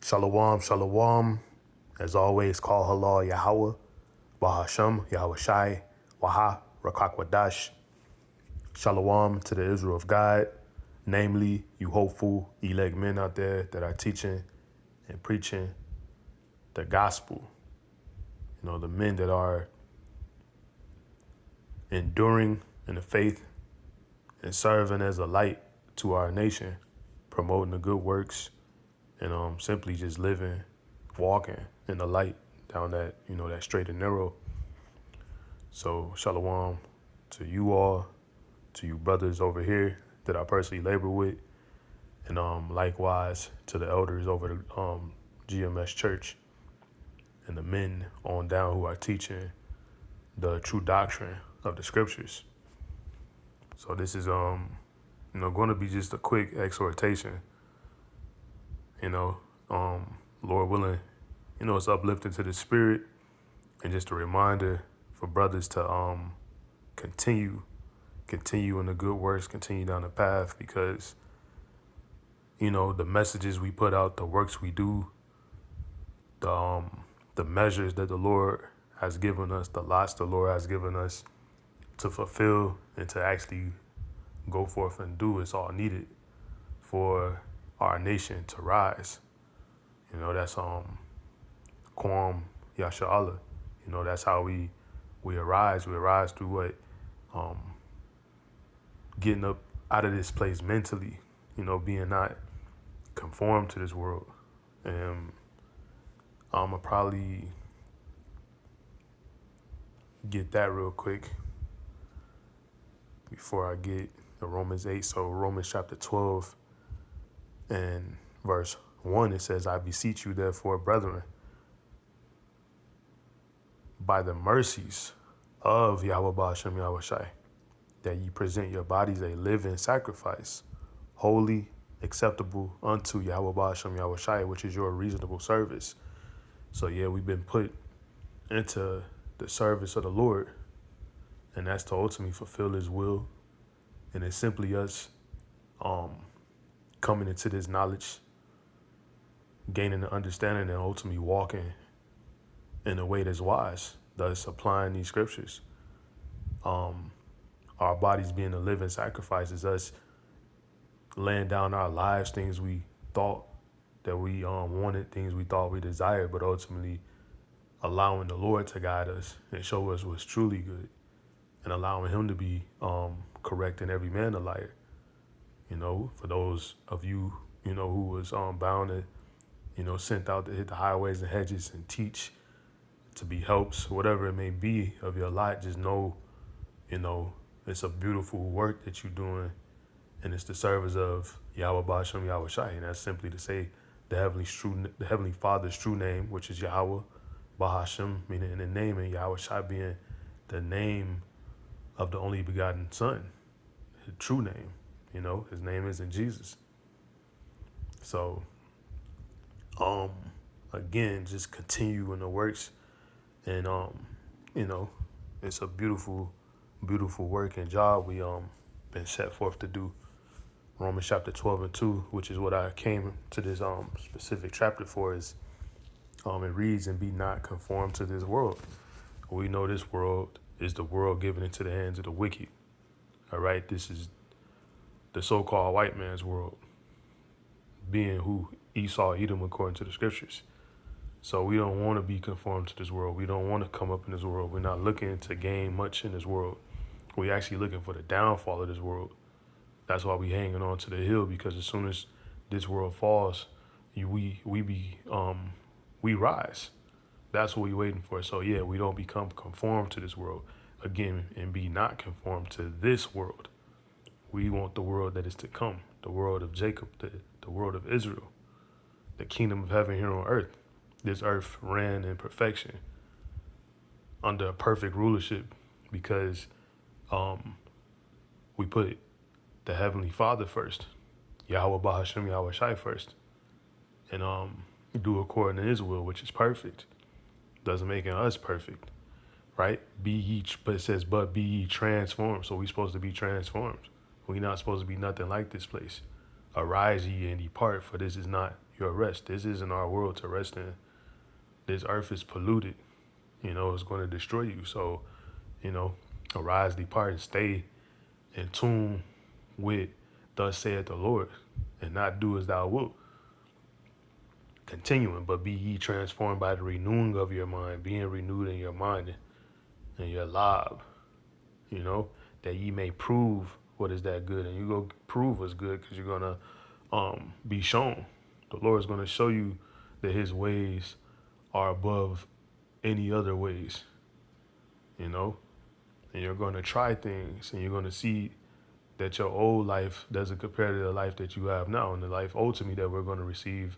Shalom, shalom. As always, call halal Yahweh, Bahasham, Yahweh Shai, Waha, Rakakwadash. Shalom to the Israel of God, namely, you hopeful, elect men out there that are teaching and preaching the gospel. You know, the men that are enduring in the faith and serving as a light to our nation, promoting the good works and simply just living, walking in the light down that, that straight and narrow. So shalom to you all, to you brothers over here that I personally labor with, and likewise to the elders over the GMS church and the men on down who are teaching the true doctrine of the scriptures. So this is going to be just a quick exhortation. Lord willing, it's uplifting to the spirit, and just a reminder for brothers to continue in the good works, continue down the path, because the messages we put out, the works we do, the measures that the Lord has given us, the lots the Lord has given us to fulfill and to actually go forth and do, is all needed for our nation to rise. That's Kwam Yasha'Allah. That's how we arise. We arise through what? Getting up out of this place mentally, being not conformed to this world. And I'm going to probably get that real quick before I get to Romans 8. So Romans chapter 12 and verse 1, it says, I beseech you, therefore, brethren, by the mercies of Yahweh Ba'ashem Yahweh Shai, that ye present your bodies a living sacrifice, holy, acceptable unto Yahweh Ba'ashem Yahweh Shai, which is your reasonable service. So yeah, we've been put into the service of the Lord, and that's to ultimately fulfill his will. And it's simply us coming into this knowledge, gaining the understanding, and ultimately walking in a way that's wise, thus applying these scriptures. Our bodies being a living sacrifice is us laying down our lives, things we thought that we wanted, things we thought we desired, but ultimately allowing the Lord to guide us and show us what's truly good, and allowing him to be correcting every man a liar. For those of you, who was bound and, sent out to hit the highways and hedges and teach, to be helps, whatever it may be of your lot, just know, it's a beautiful work that you're doing, and it's the service of Yahweh Ba'ashem Yahweh Shai. And that's simply to say the Heavenly Father's true name, which is Yahweh Bahasham, meaning the name, and Yahweh Shai being the name of the only begotten Son, his true name. His name isn't Jesus. So, again, just continue in the works, and it's a beautiful work and job we been set forth to do. Romans chapter 12 and 2, which is what I came to this specific chapter for, is it reads, and be not conformed to this world. We know this world is the world given into the hands of the wicked. All right, this is the so-called white man's world, being who Esau, Edom, according to the scriptures. So we don't want to be conformed to this world. We don't want to come up in this world. We're not looking to gain much in this world. We're actually looking for the downfall of this world. That's why we hanging on to the hill, because as soon as this world falls, we rise. That's what we're waiting for. So yeah, we don't become conformed to this world again, and be not conformed to this world. We want the world that is to come, the world of Jacob, the world of Israel, the kingdom of heaven here on earth. This earth ran in perfection under a perfect rulership, because we put the Heavenly Father first, Yahweh Bahasham Yahweh Shai first, and do according to his will, which is perfect. Doesn't make us perfect, right? But it says, but be ye transformed. So we're supposed to be transformed. We're not supposed to be nothing like this place. Arise ye and depart, for this is not, your rest. This isn't our world to rest in. This earth is polluted. It's going to destroy you. So, arise, depart, and stay in tune with thus saith the Lord, and not do as thou wilt. Continuing, but be ye transformed by the renewing of your mind, being renewed in your mind and your lob, that ye may prove what is that good. And you go prove what's good because you're going to be shown. The Lord is going to show you that his ways are above any other ways, and you're going to try things, and you're going to see that your old life doesn't compare to the life that you have now, and the life ultimately that we're going to receive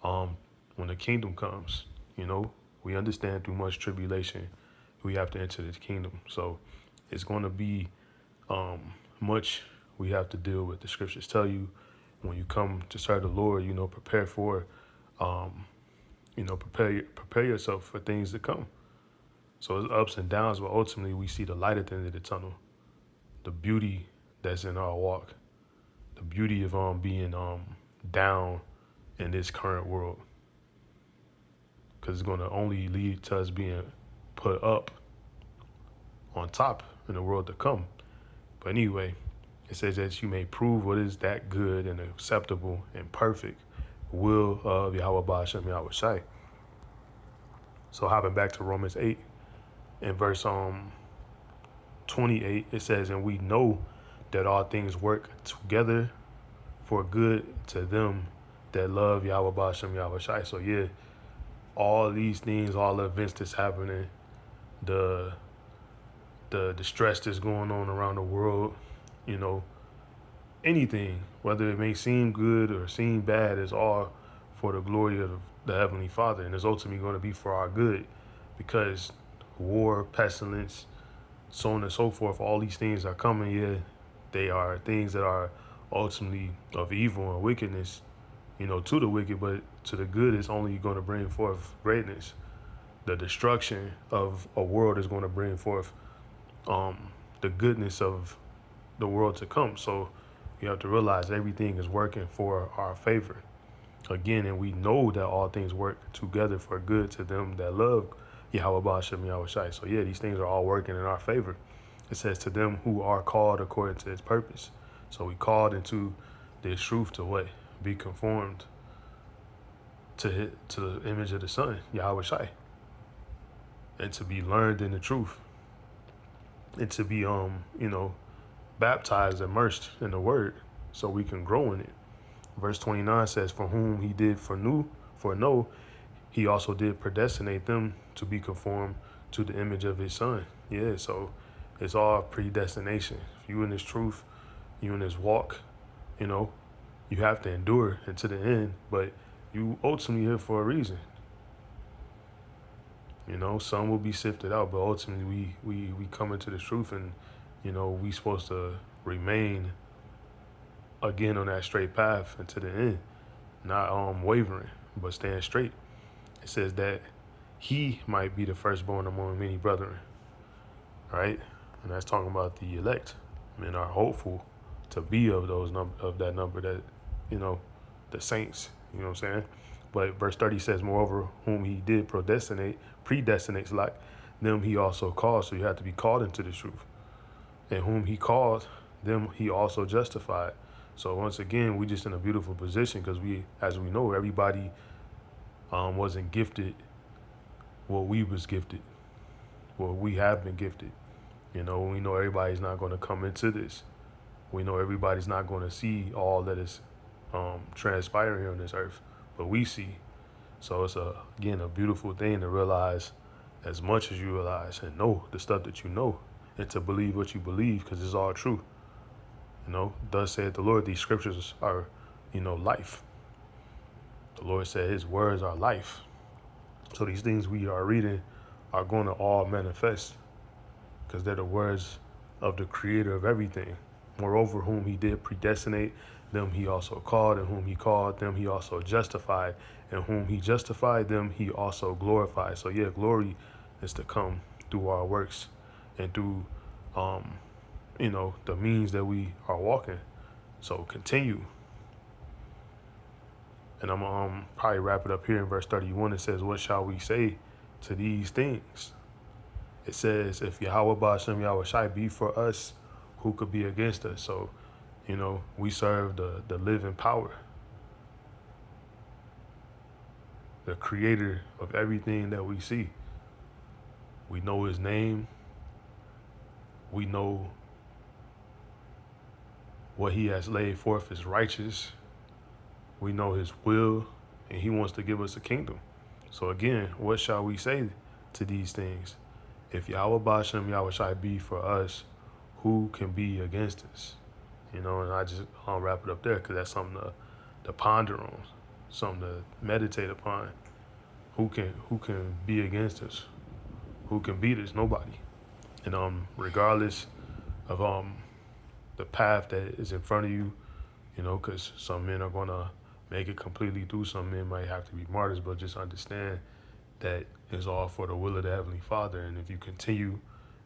when the kingdom comes. We understand through much tribulation we have to enter the kingdom. So it's going to be much we have to deal with. The scriptures tell you when you come to serve the Lord, prepare for, prepare yourself for things to come. So it's ups and downs, but ultimately we see the light at the end of the tunnel, the beauty that's in our walk, the beauty of being down in this current world, because it's going to only lead to us being put up on top in the world to come. But anyway, it says that you may prove what is that good and acceptable and perfect will of Yahweh Ba'ashem Yahweh Shai. So hopping back to Romans 8 in verse 28, it says, and we know that all things work together for good to them that love Yahweh Ba'ashem Yahweh Shai. So yeah, all these things, all the events that's happening, the stress that's going on around the world, anything, whether it may seem good or seem bad, is all for the glory of the Heavenly Father, and it's ultimately going to be for our good, because war, pestilence, so on and so forth, all these things are coming. Yeah, they are things that are ultimately of evil and wickedness, to the wicked, but to the good is only going to bring forth greatness. The destruction of a world is going to bring forth the goodness of the world to come. So you have to realize everything is working for our favor. Again, and we know that all things work together for good to them that love Yahweh Ba'ashem Yahweh Shai. So yeah, these things are all working in our favor. It says to them who are called according to his purpose. So we called into this truth to what? Be conformed to the image of the Son, Yahweh Shai. And to be learned in the truth. And to be baptized, immersed in the word, so we can grow in it. Verse 29 says, for whom he did foreknow, he also did predestinate them to be conformed to the image of his Son. Yeah, so it's all predestination. If you in this truth, you in this walk, you have to endure until the end, but you ultimately here for a reason. Some will be sifted out, but ultimately we come into the truth, and we supposed to remain again on that straight path until the end, not wavering, but staying straight. It says that he might be the firstborn among many brethren, right? And that's talking about the elect. Men are hopeful to be of that number, that the saints. You know what I'm saying? But verse 30 says, moreover, whom he did predestinate, like them he also called. So you have to be called into the truth. And whom he called, them he also justified. So once again, we just in a beautiful position, because as we know, everybody wasn't gifted what we was gifted, what we have been gifted. We know everybody's not going to come into this. We know everybody's not going to see all that is transpiring here on this earth, but we see. So it's again a beautiful thing to realize as much as you realize, and know the stuff that you know, and to believe what you believe, because it's all true. Thus saith the Lord, these scriptures are, life. The Lord said his words are life. So these things we are reading are going to all manifest, because they're the words of the creator of everything. Moreover, whom he did predestinate, them he also called, and whom he called, them he also justified, and whom he justified, them he also glorified. So yeah, glory is to come through our works and through the means that we are walking. So continue. And I'm gonna probably wrap it up here in verse 31. It says, "What shall we say to these things?" It says, "If Yahweh Ba'ashem Yahweh Shai be for us, who could be against us?" So, we serve the living power, the creator of everything that we see. We know his name. We know what he has laid forth is righteous. We know his will, and he wants to give us a kingdom. So again, what shall we say to these things? If Yahweh Ba'ashem Yahweh Shai be for us, who can be against us? And I'll wrap it up there because that's something to ponder on, something to meditate upon. Who can be against us? Who can beat us? Nobody. And regardless of the path that is in front of you, because some men are gonna make it completely through. Some men might have to be martyrs, but just understand that it's all for the will of the Heavenly Father. And if you continue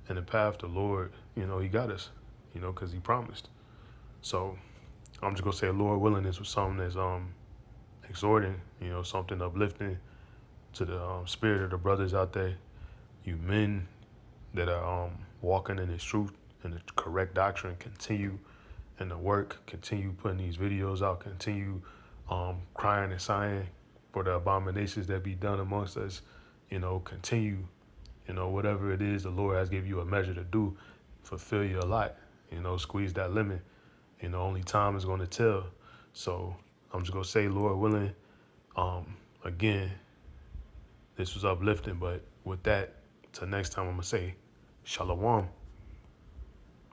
in the path, the Lord, He got us, because He promised. So I'm just gonna say, Lord willing, this was something that's exhorting, something uplifting to the spirit of the brothers out there, you men that are walking in His truth and the correct doctrine. Continue in the work, continue putting these videos out, continue crying and sighing for the abominations that be done amongst us. Continue, whatever it is the Lord has given you a measure to do, fulfill your lot. Squeeze that lemon. Only time is going to tell. So I'm just going to say, Lord willing, again, this was uplifting. But with that, till next time, I'm going to say, Shalom.